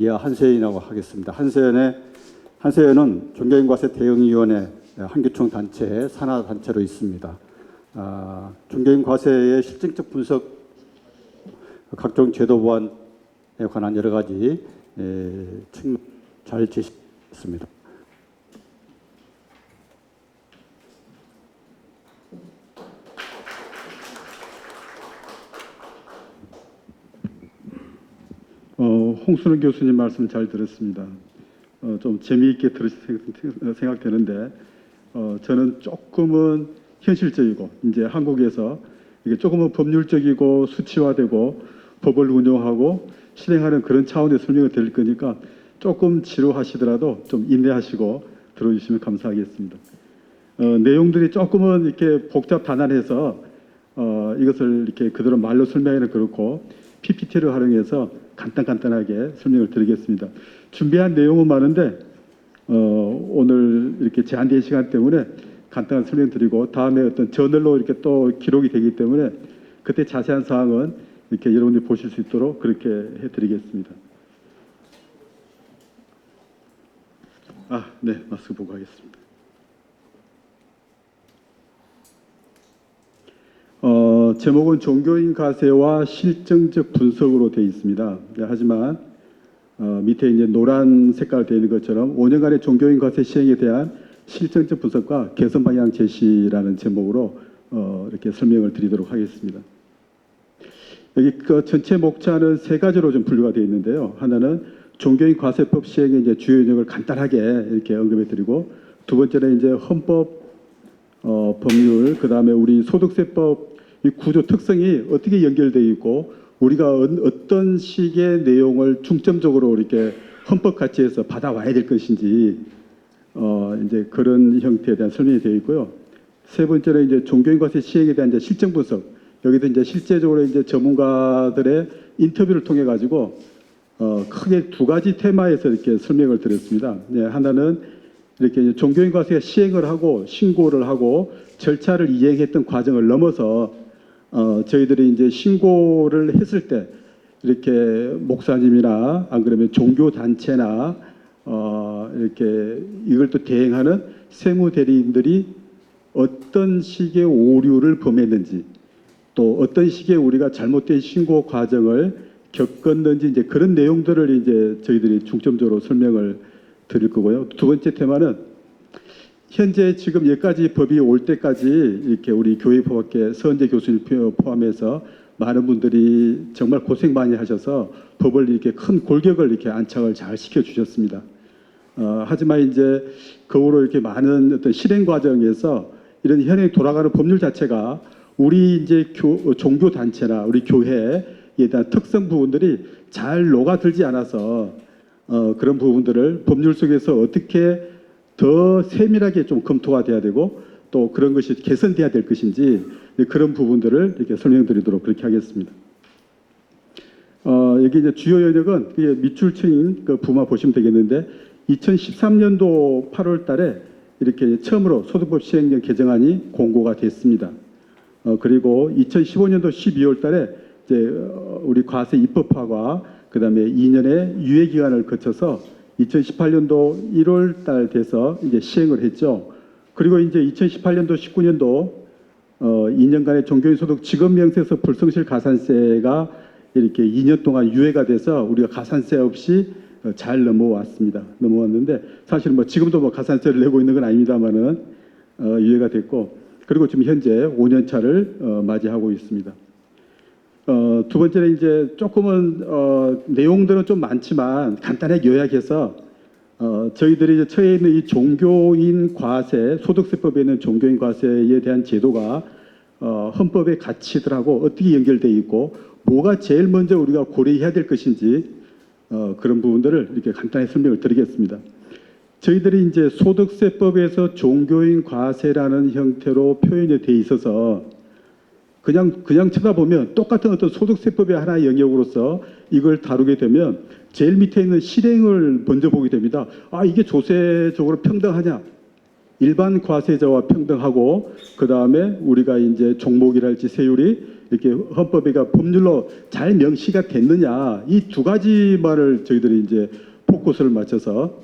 이하 한세연이라고 하겠습니다. 한세연은 종교인과세 대응위원회 한교총 단체 산하 단체로 있습니다. 종교인 과세의 실증적 분석, 각종 제도 보완에 관한 여러 가지 측면 잘 제시했습니다. 홍순호 교수님 말씀 잘 들었습니다. 좀 재미있게 들으실 생각되는데 저는 조금은 현실적이고 이제 한국에서 이게 조금은 법률적이고 수치화되고 법을 운용하고 실행하는 그런 차원의 설명을 드릴 거니까 조금 지루하시더라도 좀 인내하시고 들어주시면 감사하겠습니다. 내용들이 조금은 이렇게 복잡 단안해서 이것을 이렇게 그대로 말로 설명하기는 그렇고 PPT를 활용해서 간단하게 설명을 드리겠습니다. 준비한 내용은 많은데 오늘 이렇게 제한된 시간 때문에 간단한 설명 드리고 다음에 어떤 저널로 이렇게 또 기록이 되기 때문에 그때 자세한 사항은 이렇게 여러분들이 보실 수 있도록 그렇게 해드리겠습니다. 네, 마스크 보고 하겠습니다. 제목은 종교인 과세와 실정적 분석으로 되어 있습니다. 하지만 밑에 이제 노란 색깔 되어 있는 것처럼 5년간의 종교인 과세 시행에 대한 실정적 분석과 개선 방향 제시라는 제목으로 이렇게 설명을 드리도록 하겠습니다. 여기 그 전체 목차는 세 가지로 좀 분류가 되어 있는데요. 하나는 종교인 과세법 시행의 이제 주요 내용을 간단하게 이렇게 언급해 드리고, 두 번째는 이제 헌법 법률, 그 다음에 우리 소득세법 이 구조 특성이 어떻게 연결되어 있고 우리가 어떤 식의 내용을 중점적으로 이렇게 헌법 가치에서 받아와야 될 것인지 이제 그런 형태에 대한 설명이 되어 있고요. 세 번째는 이제 종교인 과세 시행에 대한 이제 실정 분석. 여기도 이제 실제적으로 이제 전문가들의 인터뷰를 통해 가지고 크게 두 가지 테마에서 이렇게 설명을 드렸습니다. 하나는 이렇게 종교인 과세가 시행을 하고 신고를 하고 절차를 이행했던 과정을 넘어서 저희들이 이제 신고를 했을 때 이렇게 목사님이나 안 그러면 종교 단체나 이렇게 이걸 또 대행하는 세무 대리인들이 어떤 식의 오류를 범했는지, 또 어떤 식의 우리가 잘못된 신고 과정을 겪었는지, 이제 그런 내용들을 이제 저희들이 중점적으로 설명을 드릴 거고요. 두 번째 테마는 현재 지금 여기까지 법이 올 때까지 이렇게 우리 교회법학계 서은재 교수님 포함해서 많은 분들이 정말 고생 많이 하셔서 법을 이렇게 큰 골격을 이렇게 안착을 잘 시켜주셨습니다. 하지만 이제 그 후로 이렇게 많은 어떤 실행 과정에서 이런 현행 돌아가는 법률 자체가 우리 이제 종교 단체나 우리 교회에 대한 특성 부분들이 잘 녹아들지 않아서 그런 부분들을 법률 속에서 어떻게 더 세밀하게 좀 검토가 돼야 되고 또 그런 것이 개선돼야 될 것인지 그런 부분들을 이렇게 설명드리도록 그렇게 하겠습니다. 여기 이제 주요 영역은 밑줄층인 그 부마 보시면 되겠는데 2013년도 8월 달에 이렇게 처음으로 소득법 시행령 개정안이 공고가 됐습니다. 그리고 2015년도 12월 달에 이제 우리 과세 입법화가 그다음에 2년의 유예 기간을 거쳐서 2018년도 1월 달 돼서 이제 시행을 했죠. 그리고 이제 2018년도 19년도 2년간의 종교인 소득 직업 명세서 불성실 가산세가 이렇게 2년 동안 유예가 돼서 우리가 가산세 없이 잘 넘어왔는데 사실 뭐 지금도 뭐 가산세를 내고 있는 건 아닙니다만은 유예가 됐고, 그리고 지금 현재 5년 차를 맞이하고 있습니다. 두 번째는 이제 조금은 내용들은 좀 많지만 간단하게 요약해서 저희들이 이제 처해 있는 이 종교인 과세, 소득세법에 있는 종교인 과세에 대한 제도가 헌법의 가치들하고 어떻게 연결되어 있고 뭐가 제일 먼저 우리가 고려해야 될 것인지 그런 부분들을 이렇게 간단히 설명을 드리겠습니다. 저희들이 이제 소득세법에서 종교인 과세라는 형태로 표현이 돼 있어서 그냥 쳐다보면 똑같은 어떤 소득세법의 하나의 영역으로서 이걸 다루게 되면 제일 밑에 있는 실행을 먼저 보게 됩니다. 이게 조세적으로 평등하냐? 일반 과세자와 평등하고 그 다음에 우리가 이제 종목이랄지 세율이 이렇게 헌법에가 법률로 잘 명시가 됐느냐 이 두 가지만을 저희들이 이제 포커스를 맞춰서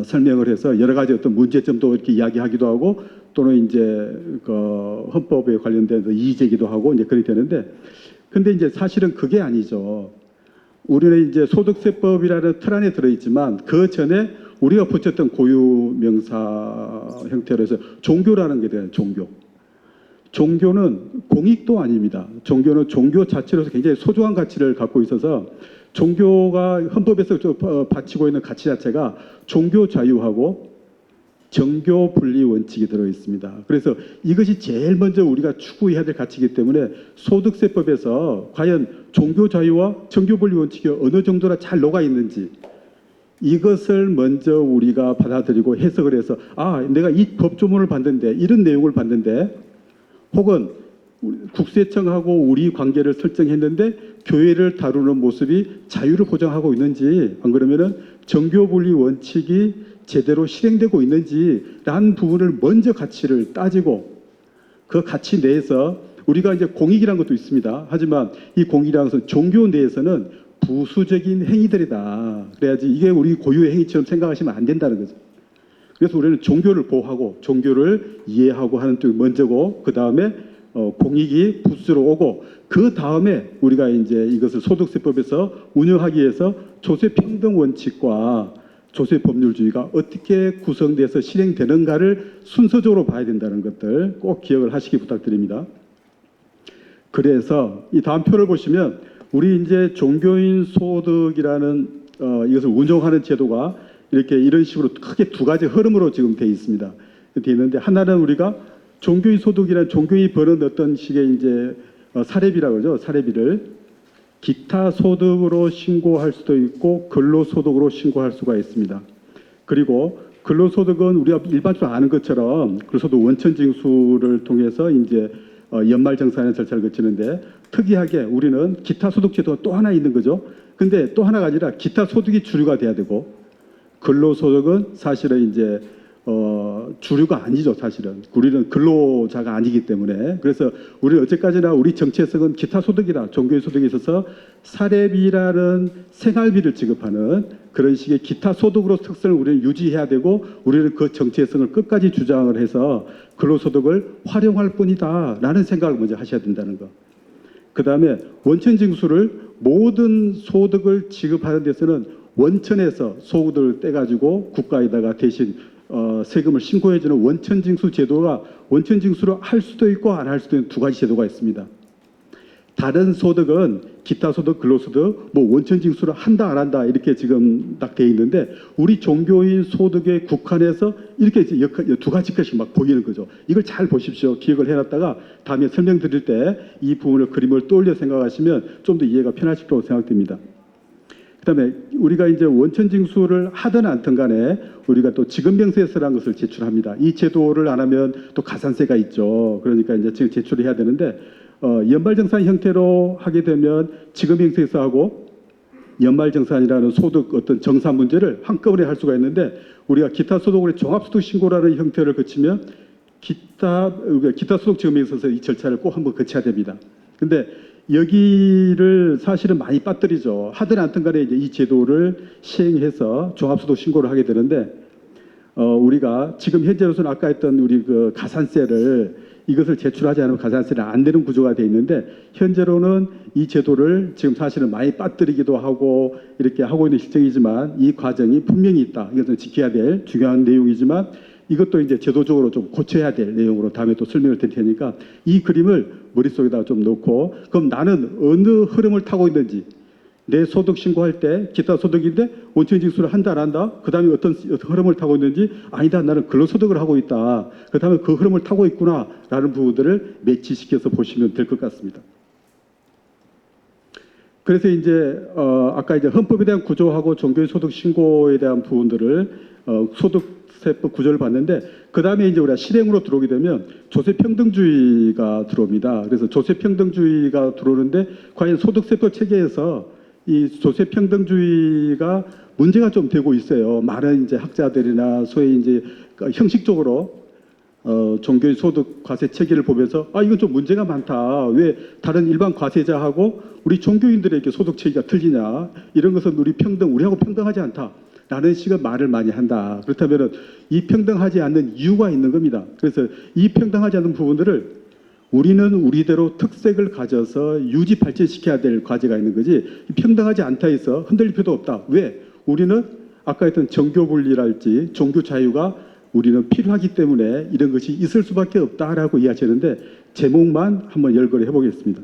설명을 해서 여러 가지 어떤 문제점도 이렇게 이야기하기도 하고 또는 이제 그 헌법에 관련된 이의 제기도 하고 이제 그렇게 되는데 근데 이제 사실은 그게 아니죠. 우리는 이제 소득세법이라는 틀 안에 들어있지만 그 전에 우리가 붙였던 고유 명사 형태로 해서 종교라는 게 돼요. 종교. 종교는 공익도 아닙니다. 종교는 종교 자체로서 굉장히 소중한 가치를 갖고 있어서 종교가 헌법에서 바치고 있는 가치 자체가 종교 자유하고 정교 분리 원칙이 들어 있습니다. 그래서 이것이 제일 먼저 우리가 추구해야 될 가치이기 때문에 소득세법에서 과연 종교 자유와 정교 분리 원칙이 어느 정도나 잘 녹아 있는지 이것을 먼저 우리가 받아들이고 해석을 해서 내가 이 법조문을 봤는데 이런 내용을 봤는데 혹은 국세청하고 우리 관계를 설정했는데 교회를 다루는 모습이 자유를 보장하고 있는지 안 그러면은 정교 분리 원칙이 제대로 실행되고 있는지라는 부분을 먼저 가치를 따지고 그 가치 내에서 우리가 이제 공익이라는 것도 있습니다. 하지만 이 공익이라는 것은 종교 내에서는 부수적인 행위들이다. 그래야지 이게 우리 고유의 행위처럼 생각하시면 안 된다는 거죠. 그래서 우리는 종교를 보호하고 종교를 이해하고 하는 쪽이 먼저고 그 다음에 공익이 부수로 오고 그 다음에 우리가 이제 이것을 소득세법에서 운영하기 위해서 조세평등 원칙과 조세법률주의가 어떻게 구성돼서 실행되는가를 순서적으로 봐야 된다는 것들 꼭 기억을 하시기 부탁드립니다. 그래서 이 다음 표를 보시면 우리 이제 종교인 소득이라는 이것을 운영하는 제도가 이렇게 이런 식으로 크게 두 가지 흐름으로 지금 되어 있습니다. 되어 있는데 하나는 우리가 종교인 소득이라는 종교인이 버는 어떤 식의 이제 사례비라고 그러죠. 사례비를 기타 소득으로 신고할 수도 있고 근로소득으로 신고할 수가 있습니다. 그리고 근로소득은 우리가 일반적으로 아는 것처럼 근로소득 원천징수를 통해서 이제 연말정산의 절차를 거치는데 특이하게 우리는 기타 소득 제도가 또 하나 있는 거죠. 근데 또 하나가 아니라 기타 소득이 주류가 돼야 되고 근로소득은 사실은 이제 주류가 아니죠. 사실은 우리는 근로자가 아니기 때문에 그래서 우리는 어제까지나 우리 정체성은 기타 소득이다. 종교인 소득에 있어서 사례비라는 생활비를 지급하는 그런 식의 기타 소득으로 특성을 우리는 유지해야 되고 우리는 그 정체성을 끝까지 주장을 해서 근로소득을 활용할 뿐이다 라는 생각을 먼저 하셔야 된다는 거. 그 다음에 원천징수를 모든 소득을 지급하는 데서는 원천에서 소득을 떼가지고 국가에다가 대신 세금을 신고해주는 원천징수 제도가 원천징수를 할 수도 있고 안 할 수도 있는 두 가지 제도가 있습니다. 다른 소득은 기타 소득, 근로소득, 원천징수를 한다 안 한다 이렇게 지금 딱 돼 있는데 우리 종교인 소득에 국한해서 이렇게 이제 두 가지씩 막 보이는 거죠. 이걸 잘 보십시오. 기억을 해놨다가 다음에 설명드릴 때 이 부분을 그림을 떠올려 생각하시면 좀 더 이해가 편하실 거라고 생각됩니다. 그다음에 우리가 이제 원천징수를 하든 않든 간에 우리가 또 지급명세서라는 것을 제출합니다. 이 제도를 안 하면 또 가산세가 있죠. 그러니까 이제 지금 제출을 해야 되는데 연말정산 형태로 하게 되면 지급명세서하고 연말정산이라는 소득 어떤 정산 문제를 한꺼번에 할 수가 있는데 우리가 기타 소득으로 종합소득 신고라는 형태를 거치면 기타 소득 지급명세서 이 절차를 꼭 한번 거쳐야 됩니다. 근데 여기를 사실은 많이 빠뜨리죠. 하든 않든 간에 이제 이 제도를 시행해서 종합소득 신고를 하게 되는데 우리가 지금 현재로서는 아까 했던 우리 그 가산세를 이것을 제출하지 않으면 가산세를 안 내는 구조가 되어 있는데 현재로는 이 제도를 지금 사실은 많이 빠뜨리기도 하고 이렇게 하고 있는 실정이지만 이 과정이 분명히 있다. 이것은 지켜야 될 중요한 내용이지만 이것도 이제 제도적으로 좀 고쳐야 될 내용으로 다음에 또 설명을 드릴 테니까 이 그림을 머릿속에다가 좀 놓고 그럼 나는 어느 흐름을 타고 있는지 내 소득 신고할 때 기타 소득인데 원천징수를 한다 안 한다 그 다음에 어떤 흐름을 타고 있는지 아니다 나는 근로소득을 하고 있다 그 다음에 그 흐름을 타고 있구나 라는 부분들을 매치시켜서 보시면 될 것 같습니다. 그래서 이제 아까 이제 헌법에 대한 구조하고 종교인 소득 신고에 대한 부분들을 소득세법 구조를 봤는데 그 다음에 이제 우리가 실행으로 들어오게 되면 조세평등주의가 들어옵니다. 그래서 조세평등주의가 들어오는데 과연 소득세법 체계에서 이 조세평등주의가 문제가 좀 되고 있어요. 많은 이제 학자들이나 소위 이제 형식적으로 종교인 소득 과세 체계를 보면서 이건 좀 문제가 많다. 왜 다른 일반 과세자하고 우리 종교인들에게 소득 체계가 틀리냐? 이런 것은 우리하고 평등하지 않다. 라는 식의 말을 많이 한다. 그렇다면 이 평등하지 않는 이유가 있는 겁니다. 그래서 이 평등하지 않는 부분들을 우리는 우리대로 특색을 가져서 유지 발전시켜야 될 과제가 있는 거지, 평등하지 않다 해서 흔들릴 필요도 없다. 왜? 우리는 아까 했던 정교 분리랄지 종교 자유가 우리는 필요하기 때문에 이런 것이 있을 수밖에 없다라고 이해하시는데, 제목만 한번 열거를 해보겠습니다.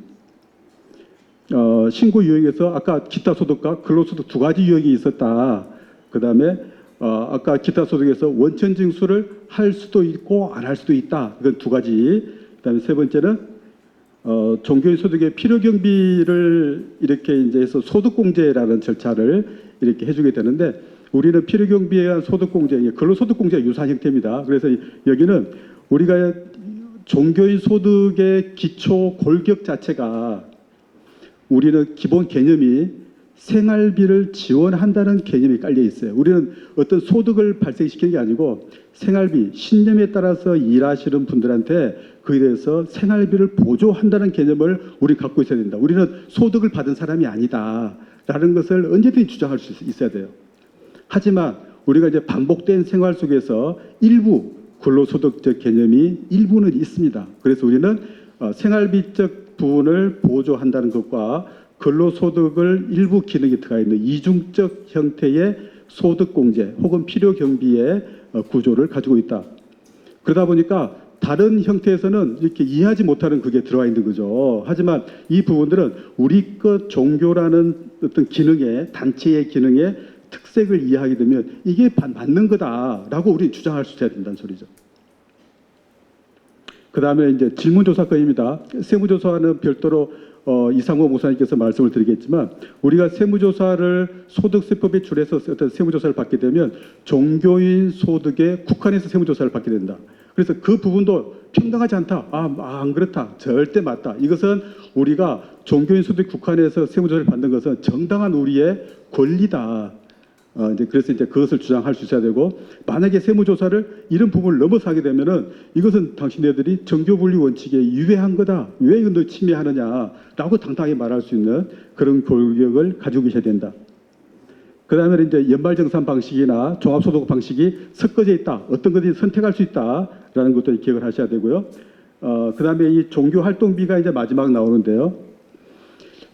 신고 유형에서 아까 기타 소득과 근로소득 두 가지 유형이 있었다. 그 다음에 아까 기타 소득에서 원천 징수를 할 수도 있고 안 할 수도 있다. 이건 두 가지. 그 다음에 세 번째는 종교인 소득의 필요 경비를 이렇게 이제 해서 소득공제라는 절차를 이렇게 해주게 되는데, 우리는 필요 경비에 의한 소득공제, 근로소득공제와 유사한 형태입니다. 그래서 여기는 우리가 종교인 소득의 기초 골격 자체가, 우리는 기본 개념이 생활비를 지원한다는 개념이 깔려 있어요. 우리는 어떤 소득을 발생시키는 게 아니고 생활비, 신념에 따라서 일하시는 분들한테 그에 대해서 생활비를 보조한다는 개념을 우리 갖고 있어야 된다. 우리는 소득을 받은 사람이 아니다라는 것을 언제든지 주장할 수 있어야 돼요. 하지만 우리가 이제 반복된 생활 속에서 일부 근로소득적 개념이 일부는 있습니다. 그래서 우리는 생활비적 부분을 보조한다는 것과 근로소득을 일부 기능이 들어가 있는 이중적 형태의 소득공제 혹은 필요경비의 구조를 가지고 있다. 그러다 보니까 다른 형태에서는 이렇게 이해하지 못하는 그게 들어와 있는 거죠. 하지만 이 부분들은 우리 것 종교라는 어떤 기능의, 단체의 기능의 특색을 이해하게 되면 이게 맞는 거다라고 우리는 주장할 수 있어야 된다는 소리죠. 그 다음에 이제 질문조사건입니다. 세무조사는 별도로 이상호 목사님께서 말씀을 드리겠지만, 우리가 세무조사를 소득세법에 줄여서 어떤 세무조사를 받게 되면 종교인 소득에 국한해서 세무조사를 받게 된다. 그래서 그 부분도 평등하지 않다. 안 그렇다. 절대 맞다. 이것은 우리가 종교인 소득 국한해서 세무조사를 받는 것은 정당한 우리의 권리다. 그래서 이제 그것을 주장할 수 있어야 되고, 만약에 세무조사를 이런 부분을 넘어서 하게 되면은 이것은 당신네들이 정교분리 원칙에 위배한 거다. 왜 이건 너 침해하느냐라고 당당하게 말할 수 있는 그런 교육을 가지고 계셔야 된다. 그 다음에 이제 연말정산 방식이나 종합소득 방식이 섞어져 있다. 어떤 것들이 선택할 수 있다라는 것도 기억을 하셔야 되고요. 그 다음에 이 종교활동비가 이제 마지막 나오는데요.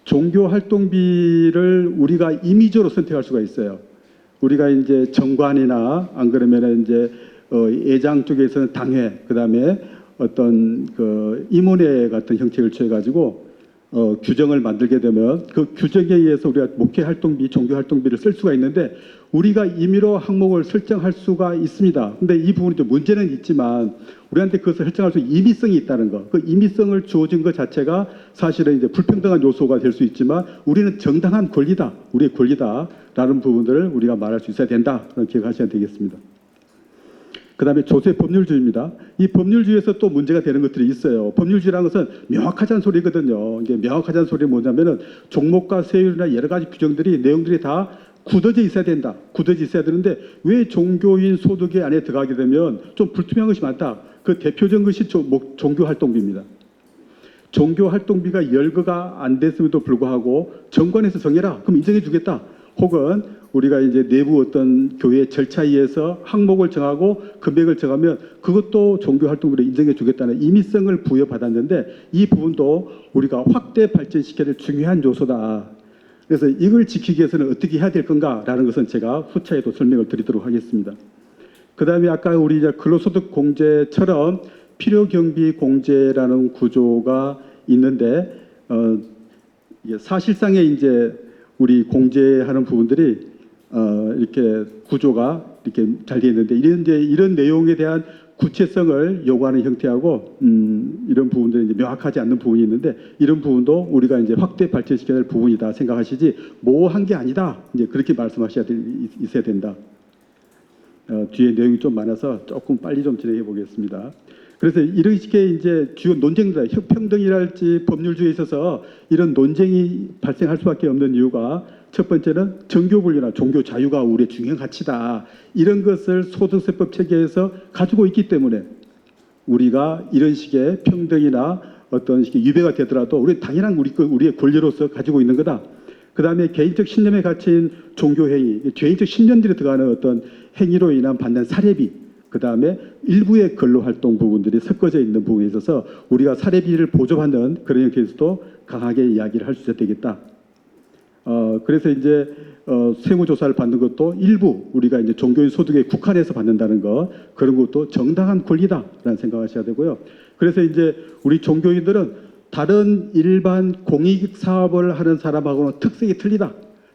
종교활동비를 우리가 임의적으로 선택할 수가 있어요. 우리가 이제 정관이나 안 그러면 이제 예장 쪽에서는 당회, 그 다음에 어떤 그 임원회 같은 형태를 취해가지고 규정을 만들게 되면 그 규정에 의해서 우리가 목회활동비, 종교활동비를 쓸 수가 있는데, 우리가 임의로 항목을 설정할 수가 있습니다. 근데 이 부분이 좀 문제는 있지만 우리한테 그것을 설정할 수 있는 임의성이 있다는 거. 그 임의성을 주어진 것 자체가 사실은 이제 불평등한 요소가 될 수 있지만 우리는 정당한 권리다. 우리의 권리다라는 부분들을 우리가 말할 수 있어야 된다. 그런 기억하셔야 되겠습니다. 그 다음에 조세 법률주의입니다. 이 법률주의에서 또 문제가 되는 것들이 있어요. 법률주의라는 것은 명확하자는 소리거든요. 이게 명확하자는 소리는 뭐냐면은 종목과 세율이나 여러 가지 규정들이, 내용들이 다 굳어져 있어야 된다. 굳어져 있어야 되는데 왜 종교인 소득에 안에 들어가게 되면 좀 불투명한 것이 많다. 그 대표적인 것이 종교활동비입니다. 종교활동비가 열거가 안 됐음에도 불구하고 정관에서 정해라. 그럼 인정해 주겠다. 혹은 우리가 이제 내부 어떤 교회 절차에 의해서 항목을 정하고 금액을 정하면 그것도 종교활동비로 인정해 주겠다는 임의성을 부여받았는데, 이 부분도 우리가 확대 발전시켜야 될 중요한 요소다. 그래서 이걸 지키기 위해서는 어떻게 해야 될 건가라는 것은 제가 후차에도 설명을 드리도록 하겠습니다. 그 다음에 아까 우리 이제 근로소득 공제처럼 필요경비 공제라는 구조가 있는데, 사실상에 이제 우리 공제하는 부분들이 이렇게 구조가 이렇게 잘 되어 있는데, 이런 내용에 대한 구체성을 요구하는 형태하고 이런 부분들이 이제 명확하지 않는 부분이 있는데, 이런 부분도 우리가 이제 확대 발전시켜야 될 부분이다 생각하시지 모호한 게 아니다. 이제 그렇게 있어야 된다. 뒤에 내용이 좀 많아서 조금 빨리 좀 진행해 보겠습니다. 그래서 이렇게 이제 주요 논쟁들, 평등이랄지 법률주의에 있어서 이런 논쟁이 발생할 수밖에 없는 이유가, 첫 번째는 정교분리나 종교 자유가 우리의 중요한 가치다. 이런 것을 소득세법 체계에서 가지고 있기 때문에, 우리가 이런 식의 평등이나 어떤 식의 유배가 되더라도 우리 당연한 우리의 권리로서 가지고 있는 거다. 그 다음에 개인적 신념에 갇힌 종교행위, 개인적 신념들이 들어가는 어떤 행위로 인한 받는 사례비, 그 다음에 일부의 근로활동 부분들이 섞어져 있는 부분에 있어서 우리가 사례비를 보조받는 그런 형태에서도 강하게 이야기를 할 수 있어야 되겠다. 그래서 이제 세무조사를 받는 것도 일부 우리가 이제 종교인 소득에 국한해서 받는다는 것, 그런 것도 정당한 권리다라는 생각하셔야 되고요. 그래서 이제 우리 종교인들은 다른 일반 공익 사업을 하는 사람하고는 특색이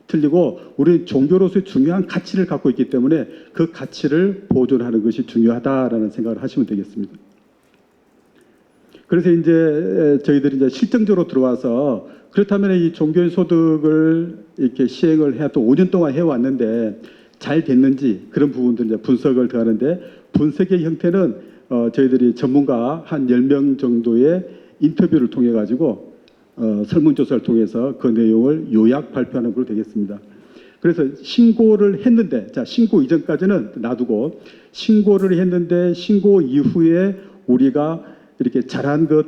틀리고 우리는 종교로서의 중요한 가치를 갖고 있기 때문에 그 가치를 보존하는 것이 중요하다라는 생각을 하시면 되겠습니다. 그래서 이제 저희들이 이제 실정적으로 들어와서 그렇다면 이 종교인 소득을 이렇게 시행을 해야 또 5년 동안 해왔는데 잘 됐는지 그런 부분들 이제 분석을 더하는데 분석의 형태는 저희들이 전문가 한 10명 정도의 인터뷰를 통해 가지고 설문조사를 통해서 그 내용을 요약 발표하는 걸로 되겠습니다. 그래서 신고를 했는데, 자, 신고 이전까지는 놔두고 신고를 했는데 신고 이후에 우리가 이렇게 잘한 것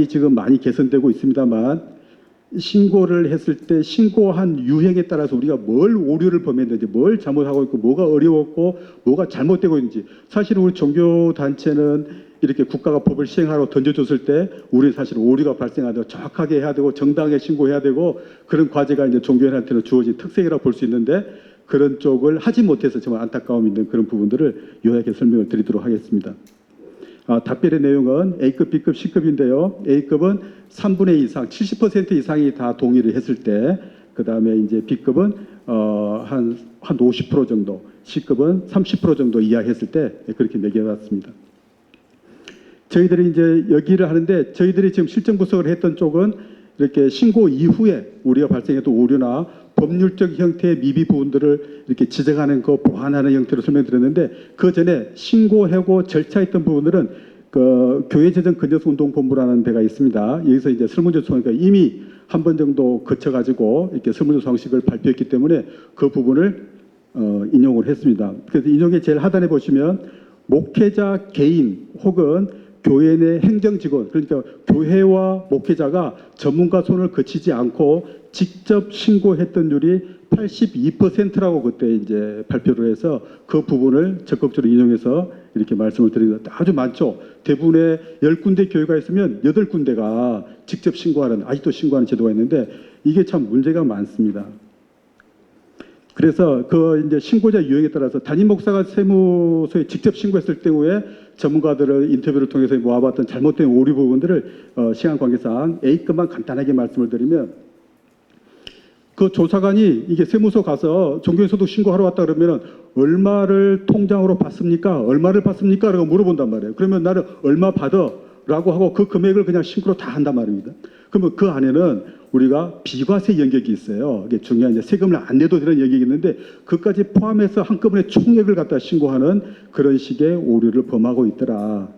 지금 많이 개선되고 있습니다만 신고를 했을 때 신고한 유형에 따라서 우리가 뭘 오류를 범했는지, 뭘 잘못하고 있고, 뭐가 어려웠고, 뭐가 잘못되고 있는지. 사실 우리 종교단체는 이렇게 국가가 법을 시행하러 던져줬을 때 우리는 사실 오류가 발생하도록 정확하게 해야 되고 정당하게 신고해야 되고 그런 과제가 이제 종교인한테는 주어진 특색이라고 볼 수 있는데 그런 쪽을 하지 못해서 정말 안타까움이 있는 그런 부분들을 요약해 설명을 드리도록 하겠습니다. 답변의 내용은 A급, B급, C급인데요. A급은 3분의 2 이상, 70% 이상이 다 동의를 했을 때, 그 다음에 이제 B급은 한 50% 정도, C급은 30% 정도 이야기했을 때 그렇게 매겨봤습니다. 저희들이 이제 여기를 하는데 저희들이 지금 실정 분석을 했던 쪽은 이렇게 신고 이후에 우리가 발생했던 오류나 법률적 형태의 미비 부분들을 이렇게 지적하는 거 보완하는 형태로 설명드렸는데 그 전에 신고하고 절차했던 부분들은 그 교회재정근저운동본부라는 데가 있습니다. 여기서 이제 설문조사하니까 이미 한 번 정도 거쳐가지고 이렇게 설문조사 방식을 발표했기 때문에 그 부분을 인용을 했습니다. 그래서 인용의 제일 하단에 보시면 목회자 개인 혹은 교회 내 행정직원, 그러니까 교회와 목회자가 전문가 손을 거치지 않고 직접 신고했던율이 82%라고 그때 이제 발표를 해서 그 부분을 적극적으로 인용해서 이렇게 말씀을 드립니다. 아주 많죠. 대부분의 10군데 교회가 있으면 8군데가 직접 신고하는, 아직도 신고하는 제도가 있는데 이게 참 문제가 많습니다. 그래서 그 이제 신고자 유형에 따라서 담임 목사가 세무서에 직접 신고했을 경우에 전문가들을 인터뷰를 통해서 모아봤던 잘못된 오류 부분들을 시간 관계상 A급만 간단하게 말씀을 드리면 그 조사관이 이게 세무서 가서 종교인 소득 신고하러 왔다 그러면 얼마를 통장으로 받습니까? 얼마를 받습니까? 라고 물어본단 말이에요. 그러면 나는 얼마 받아? 라고 하고 그 금액을 그냥 신고로 다 한단 말입니다. 그러면 그 안에는 우리가 비과세 영역이 있어요. 이게 중요한 이제 세금을 안 내도 되는 영역이 있는데 그것까지 포함해서 한꺼번에 총액을 갖다 신고하는 그런 식의 오류를 범하고 있더라.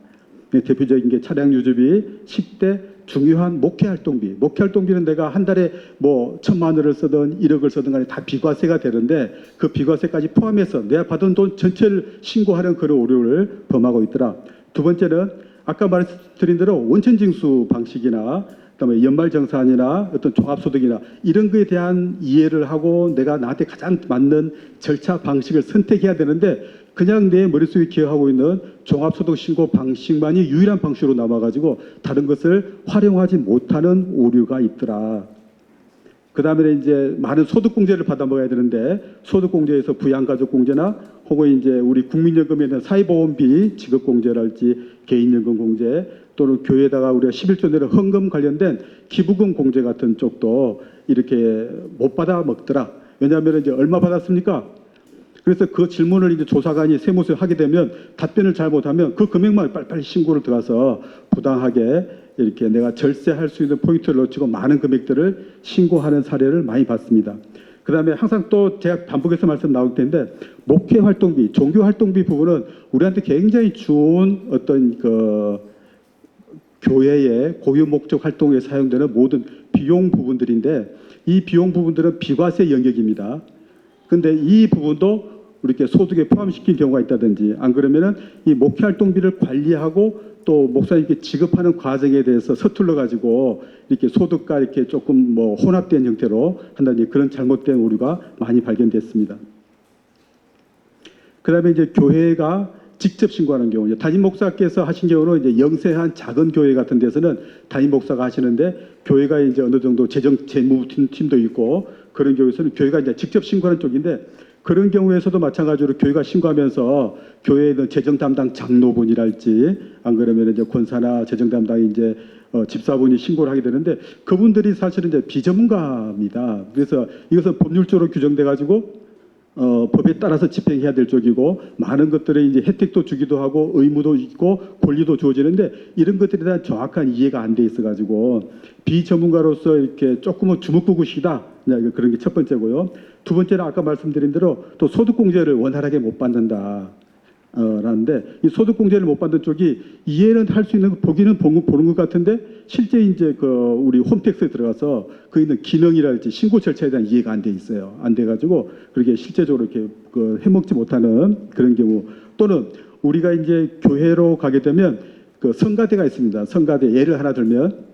대표적인 게 차량 유지비, 10대 중요한 목회활동비. 목회활동비는 내가 한 달에 뭐 1,000만 원을 쓰든 1억을 쓰든 간에 다 비과세가 되는데 그 비과세까지 포함해서 내가 받은 돈 전체를 신고하는 그런 오류를 범하고 있더라. 두 번째는 아까 말씀드린 대로 원천징수 방식이나 그다음에 연말정산이나 어떤 종합소득이나 이런 거에 대한 이해를 하고 내가 나한테 가장 맞는 절차 방식을 선택해야 되는데 그냥 내 머릿속에 기억하고 있는 종합소득 신고 방식만이 유일한 방식으로 남아가지고 다른 것을 활용하지 못하는 오류가 있더라. 그 다음에 이제 많은 소득공제를 받아 먹어야 되는데 소득공제에서 부양가족공제나 혹은 이제 우리 국민연금에는 사회보험비 지급공제랄지 개인연금공제 또는 교회에다가 우리가 11조 내로 헌금 관련된 기부금 공제 같은 쪽도 이렇게 못 받아 먹더라. 왜냐하면 이제 얼마 받았습니까? 그래서 그 질문을 이제 조사관이 세무서에 하게 되면 답변을 잘못하면 그 금액만 빨리빨리 신고를 들어가서 부당하게 이렇게 내가 절세할 수 있는 포인트를 놓치고 많은 금액들을 신고하는 사례를 많이 봤습니다. 그 다음에 항상 또 제가 반복해서 말씀 나올 텐데 목회 활동비, 종교 활동비 부분은 우리한테 굉장히 좋은 어떤 그 교회의 고유 목적 활동에 사용되는 모든 비용 부분들인데 이 비용 부분들은 비과세 영역입니다. 근데 이 부분도 이렇게 소득에 포함시킨 경우가 있다든지, 안 그러면은 이 목회 활동비를 관리하고 또 목사님께 지급하는 과정에 대해서 서툴러 가지고 이렇게 소득과 이렇게 조금 뭐 혼합된 형태로 한다든지 그런 잘못된 오류가 많이 발견됐습니다. 그다음에 이제 교회가 직접 신고하는 경우, 이제 담임 목사께서 하신 경우는 이제 영세한 작은 교회 같은 데서는 담임 목사가 하시는데, 교회가 이제 어느 정도 재무팀도 있고 그런 경우에서는 교회가 이제 직접 신고하는 쪽인데, 그런 경우에서도 마찬가지로 교회가 신고하면서 교회에 있는 재정 담당 장로분이랄지, 안 그러면 이제 권사나 재정 담당이 이제 집사분이 신고를 하게 되는데, 그분들이 사실은 이제 비전문가입니다. 그래서 이것은 법률적으로 규정돼 가지고 법에 따라서 집행해야 될 쪽이고, 많은 것들을 이제 혜택도 주기도 하고 의무도 있고 권리도 주어지는데, 이런 것들에 대한 정확한 이해가 안 돼 있어 가지고 비전문가로서 이렇게 조금은 주먹구구시다, 그런 게 첫 번째고요. 두 번째는 아까 말씀드린 대로 또 소득공제를 원활하게 못 받는다. 라는데, 이 소득공제를 못 받는 쪽이 이해는 할 수 있는, 보기는 보는 것 같은데, 실제 이제 우리 홈택스에 들어가서 그 있는 기능이랄지 신고 절차에 대한 이해가 안 돼 있어요. 안 돼 가지고 그렇게 실제적으로 이렇게 해먹지 못하는 그런 경우, 또는 우리가 이제 교회로 가게 되면 그 성가대가 있습니다. 성가대 예를 하나 들면,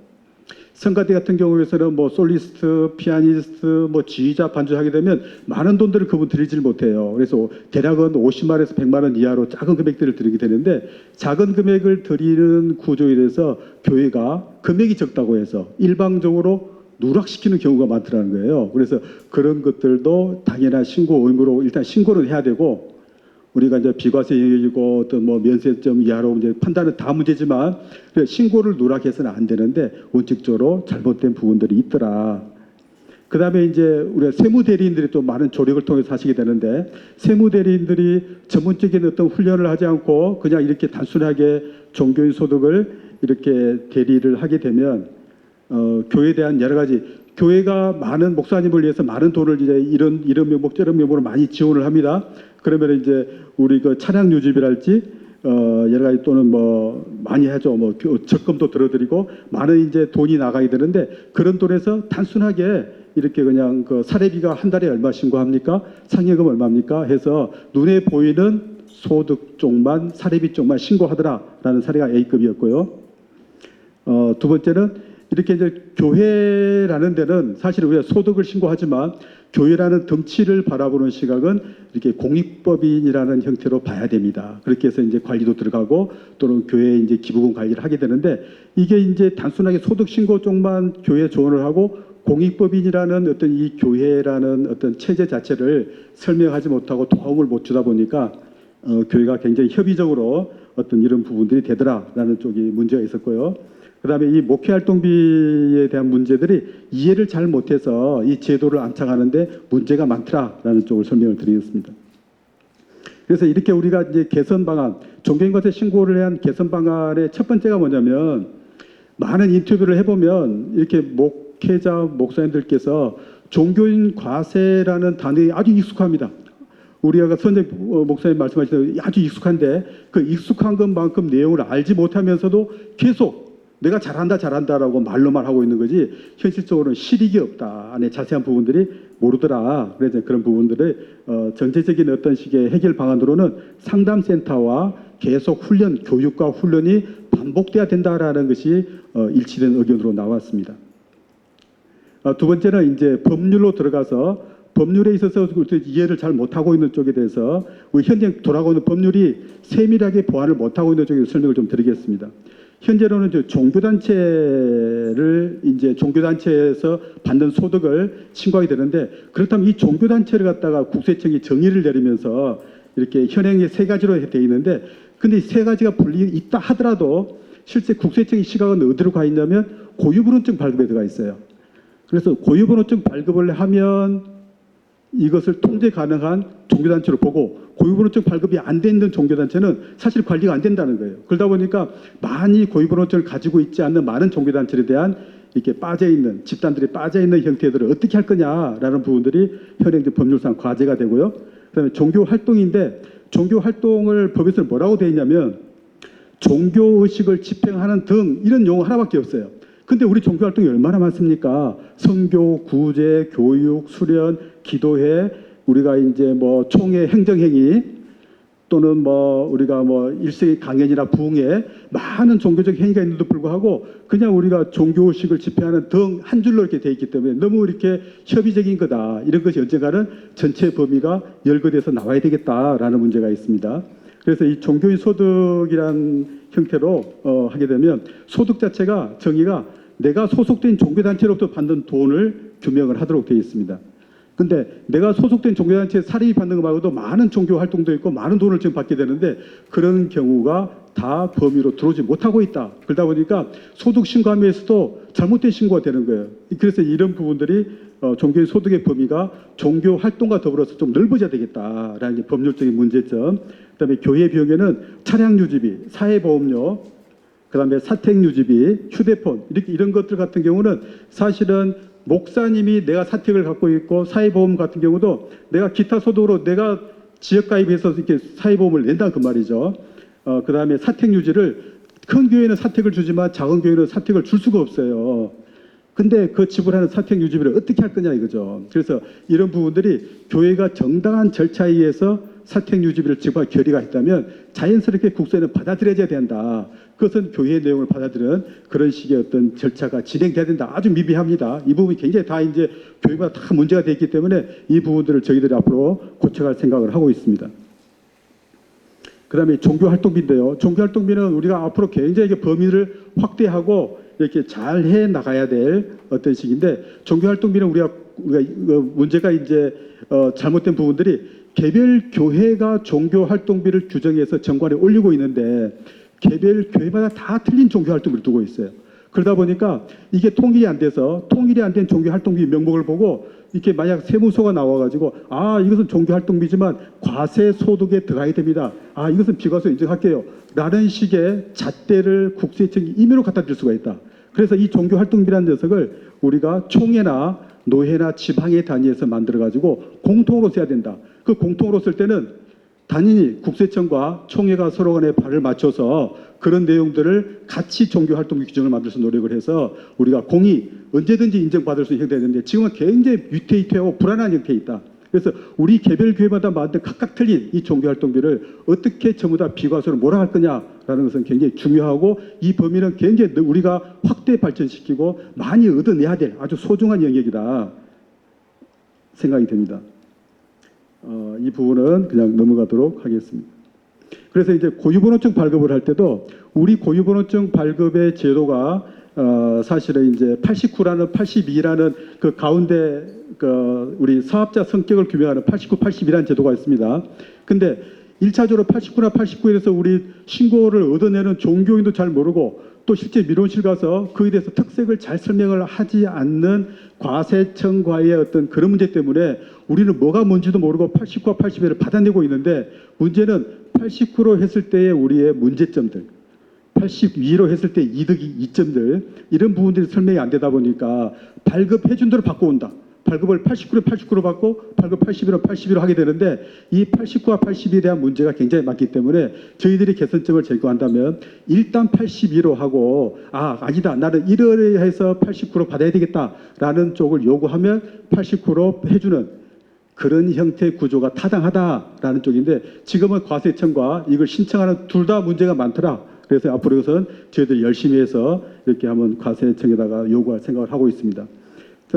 성가대 같은 경우에서는 뭐 솔리스트, 피아니스트, 뭐 지휘자 반주하게 되면 많은 돈들을 그분 드리질 못해요. 그래서 대략은 50만 원에서 100만 원 이하로 작은 금액들을 드리게 되는데, 작은 금액을 드리는 구조에 대해서 교회가 금액이 적다고 해서 일방적으로 누락시키는 경우가 많더라는 거예요. 그래서 그런 것들도 당연한 신고 의무로 일단 신고를 해야 되고, 우리가 이제 비과세이고 어떤 뭐 면세점 이하로 이제 판단은 다 문제지만, 신고를 누락해서는 안 되는데 원칙적으로 잘못된 부분들이 있더라. 그 다음에 이제 우리가 세무대리인들이 또 많은 조력을 통해서 하시게 되는데, 세무대리인들이 전문적인 어떤 훈련을 하지 않고 그냥 이렇게 단순하게 종교인 소득을 이렇게 대리를 하게 되면 교회에 대한 여러 가지, 교회가 많은 목사님을 위해서 많은 돈을 이제 이런 명목 저런 명목으로 많이 지원을 합니다. 그러면 이제 우리 그 차량 유지비랄지 여러 가지 또는 뭐 많이 하죠. 뭐 적금도 들어드리고 많은 이제 돈이 나가야 되는데, 그런 돈에서 단순하게 이렇게 그냥 그 사례비가 한 달에 얼마 신고합니까? 상여금 얼마입니까? 해서 눈에 보이는 소득 쪽만, 사례비 쪽만 신고하더라라는 사례가 A급이었고요. 두 번째는 이렇게 이제 교회라는 데는 사실 우리가 소득을 신고하지만, 교회라는 덩치를 바라보는 시각은 이렇게 공익법인이라는 형태로 봐야 됩니다. 그렇게 해서 이제 관리도 들어가고 또는 교회 이제 기부금 관리를 하게 되는데, 이게 이제 단순하게 소득 신고 쪽만 교회 조언을 하고 공익법인이라는 어떤 이 교회라는 어떤 체제 자체를 설명하지 못하고 도움을 못 주다 보니까 교회가 굉장히 협의적으로 어떤 이런 부분들이 되더라라는 쪽이 문제가 있었고요. 그다음에 이 목회활동비에 대한 문제들이 이해를 잘 못해서 이 제도를 안착하는데 문제가 많더라라는 쪽을 설명을 드리겠습니다. 그래서 이렇게 우리가 이제 개선 방안, 종교인과세 신고를 위한 개선 방안의 첫 번째가 뭐냐면, 많은 인터뷰를 해보면 이렇게 목회자 목사님들께서 종교인 과세라는 단어에 아주 익숙합니다. 우리가 선생 목사님 말씀하신 대로 아주 익숙한데, 그 익숙한 것만큼 내용을 알지 못하면서도 계속 내가 잘한다라고 말로만 하고 있는 거지, 현실적으로는 실익이 없다. 안에 자세한 부분들이 모르더라. 그래서 그런 부분들을 전체적인 어떤 식의 해결 방안으로는 상담센터와 계속 훈련, 교육과 훈련이 반복돼야 된다라는 것이 일치된 의견으로 나왔습니다. 두 번째는 이제 법률로 들어가서 법률에 있어서 이해를 잘 못하고 있는 쪽에 대해서 우리 현재 돌아가는 법률이 세밀하게 보완을 못하고 있는 쪽에 설명을 좀 드리겠습니다. 현재로는 종교단체를 이제 종교단체에서 받는 소득을 신고하게 되는데, 그렇다면 이 종교단체를 갖다가 국세청이 정의를 내리면서 이렇게 현행에 세 가지로 되어 있는데, 근데 이 세 가지가 분리 있다 하더라도 실제 국세청의 시각은 어디로 가 있냐면 고유번호증 발급에 들어가 있어요. 그래서 고유번호증 발급을 하면 이것을 통제 가능한 종교단체로 보고, 고유번호증 발급이 안 되는 종교단체는 사실 관리가 안 된다는 거예요. 그러다 보니까 많이 고유번호증을 가지고 있지 않는 많은 종교단체에 대한 이렇게 빠져있는, 집단들이 빠져있는 형태들을 어떻게 할 거냐라는 부분들이 현행 법률상 과제가 되고요. 그 다음에 종교활동인데, 종교활동을 법에서 뭐라고 되어 있냐면 종교의식을 집행하는 등 이런 용어 하나밖에 없어요. 근데 우리 종교활동이 얼마나 많습니까? 선교, 구제, 교육, 수련, 기도회, 우리가 이제 뭐 총회 행정행위 또는 뭐 우리가 뭐 일생의 강연이나 부흥회 많은 종교적 행위가 있는데도 불구하고 그냥 우리가 종교식을 집행하는 등 한 줄로 이렇게 돼 있기 때문에 너무 이렇게 협의적인 거다. 이런 것이 언젠가는 전체 범위가 열거돼서 나와야 되겠다라는 문제가 있습니다. 그래서 이 종교인 소득이란 형태로 하게 되면 소득 자체가 정의가 내가 소속된 종교단체로부터 받는 돈을 규명을 하도록 되어 있습니다. 근데 내가 소속된 종교단체에 사립이 받는 것 말고도 많은 종교 활동도 있고 많은 돈을 지금 받게 되는데 그런 경우가 다 범위로 들어오지 못하고 있다. 그러다 보니까 소득 신고하면서도 잘못된 신고가 되는 거예요. 그래서 이런 부분들이 종교인 소득의 범위가 종교 활동과 더불어서 좀 넓어져야 되겠다라는 법률적인 문제점. 그다음에 교회 비용에는 차량 유지비, 사회보험료, 그다음에 사택 유지비, 휴대폰 이런 것들 같은 경우는 사실은 목사님이 내가 사택을 갖고 있고 사회보험 같은 경우도 내가 기타 소득으로 내가 지역가입해서 이렇게 사회보험을 낸다 그 말이죠. 그다음에 사택 유지를 큰 교회는 사택을 주지만 작은 교회는 사택을 줄 수가 없어요. 근데 그 지불하는 사택 유지비를 어떻게 할 거냐 이거죠. 그래서 이런 부분들이 교회가 정당한 절차에 의해서 사택 유지비를 지불할 결의가 있다면 자연스럽게 국세는 받아들여야 된다. 그것은 교회의 내용을 받아들이는 그런 식의 어떤 절차가 진행돼야 된다. 아주 미비합니다. 이 부분이 굉장히 다 이제 교회마다 다 문제가 되어 있기 때문에 이 부분들을 저희들이 앞으로 고쳐갈 생각을 하고 있습니다. 그다음에 종교활동비인데요. 종교활동비는 우리가 앞으로 굉장히 범위를 확대하고 이렇게 잘 해 나가야 될 어떤 식인데 종교활동비는 우리가 문제가 이제 잘못된 부분들이 개별 교회가 종교활동비를 규정해서 정관에 올리고 있는데 개별 교회마다 다 틀린 종교활동비를 두고 있어요. 그러다 보니까 이게 통일이 안 돼서 통일이 안 된 종교활동비 명목을 보고 이렇게 만약 세무서가 나와가지고 이것은 종교활동비지만 과세소득에 들어가야 됩니다. 이것은 비과세 인정할게요. 라는 식의 잣대를 국세청이 임의로 갖다 줄 수가 있다. 그래서 이 종교활동비라는 녀석을 우리가 총회나 노회나 지방의 단위에서 만들어가지고 공통으로 써야 된다. 그 공통으로 쓸 때는 단연히 국세청과 총회가 서로 간에 발을 맞춰서 그런 내용들을 같이 종교활동비 규정을 만들어서 노력을 해서 우리가 공이 언제든지 인정받을 수 있게 되는데 지금은 굉장히 위태위태하고 불안한 형태에 있다. 그래서 우리 개별 교회마다 만든 각각 틀린 이 종교활동비를 어떻게 전부 다 비과세로 몰아갈 거냐라는 것은 굉장히 중요하고 이 범위는 굉장히 우리가 확대 발전시키고 많이 얻어내야 될 아주 소중한 영역이다 생각이 됩니다. 이 부분은 그냥 넘어가도록 하겠습니다. 그래서 이제 고유번호증 발급을 할 때도 우리 고유번호증 발급의 제도가 사실은 이제 89라는 82라는 그 가운데 우리 사업자 성격을 규명하는 89, 82라는 제도가 있습니다. 근데 1차적으로 89나 89에서 우리 신고를 얻어내는 종교인도 잘 모르고 또 실제 민원실 가서 그에 대해서 특색을 잘 설명을 하지 않는 과세청과의 어떤 그런 문제 때문에 우리는 뭐가 뭔지도 모르고 89와 81을 받아내고 있는데 문제는 89로 했을 때의 우리의 문제점들 82로 했을 때 이득이 이점들 이런 부분들이 설명이 안 되다 보니까 발급해준 대로 바꿔온다. 발급을 89로 89로 받고 발급 81로 81로 하게 되는데 이 89와 80에 대한 문제가 굉장히 많기 때문에 저희들이 개선점을 제거한다면 일단 82로 하고 아니다 나는 1월에 해서 89로 받아야 되겠다라는 쪽을 요구하면 89로 해주는 그런 형태의 구조가 타당하다라는 쪽인데 지금은 과세청과 이걸 신청하는 둘 다 문제가 많더라. 그래서 앞으로 이것은 저희들이 열심히 해서 이렇게 한번 과세청에다가 요구할 생각을 하고 있습니다.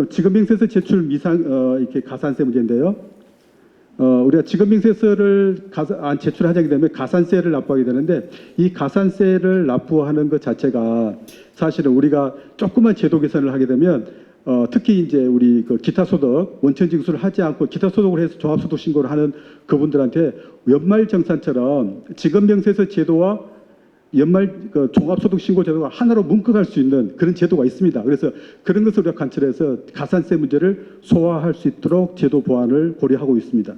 지급명세서 제출 이렇게 가산세 문제인데요. 우리가 지급명세서를 제출하게 되면 가산세를 납부하게 되는데 이 가산세를 납부하는 것 자체가 사실은 우리가 조그만 제도 개선을 하게 되면 특히 이제 우리 그 기타 소득 원천 징수를 하지 않고 기타 소득을 해서 종합소득 신고를 하는 그분들한테 연말정산처럼 지급명세서 제도와 연말 종합소득 신고 제도가 하나로 묶어갈 수 있는 그런 제도가 있습니다. 그래서 그런 것을 우리가 관철해서 가산세 문제를 소화할 수 있도록 제도 보완을 고려하고 있습니다.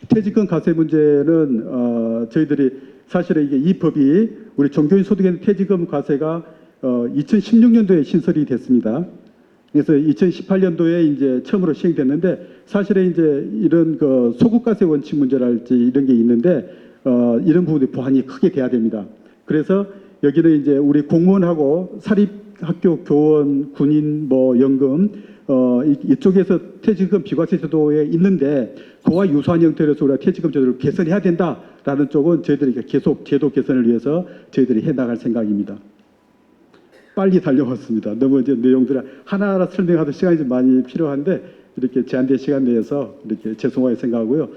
퇴직금 과세 문제는 저희들이 사실은 이 법이 우리 종교인 소득에는 퇴직금 과세가 2016년도에 신설이 됐습니다. 그래서 2018년도에 이제 처음으로 시행됐는데 사실은 이제 이런 소득과세 원칙 문제랄지 이런 게 있는데 이런 부분이 보완이 크게 돼야 됩니다. 그래서 여기는 이제 우리 공무원하고 사립학교 교원, 군인, 연금, 이쪽에서 퇴직금 비과세 제도에 있는데 그와 유사한 형태로서 우리가 퇴직금 제도를 개선해야 된다라는 쪽은 저희들이 계속 제도 개선을 위해서 저희들이 해나갈 생각입니다. 빨리 달려왔습니다. 너무 이제 내용들을 하나하나 설명하는 시간이 좀 많이 필요한데 이렇게 제한된 시간 내에서 이렇게 죄송하게 생각하고요.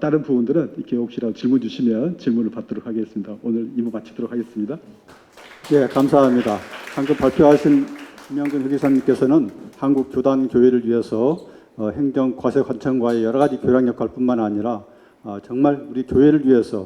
다른 부분들은 이렇게 혹시라도 질문 주시면 질문을 받도록 하겠습니다. 오늘 이부 마치도록 하겠습니다. 예, 감사합니다. 방금 발표하신 김영근 회계사님께서는 한국 교단 교회를 위해서 행정 과세 관청과의 여러 가지 교량 역할뿐만 아니라 정말 우리 교회를 위해서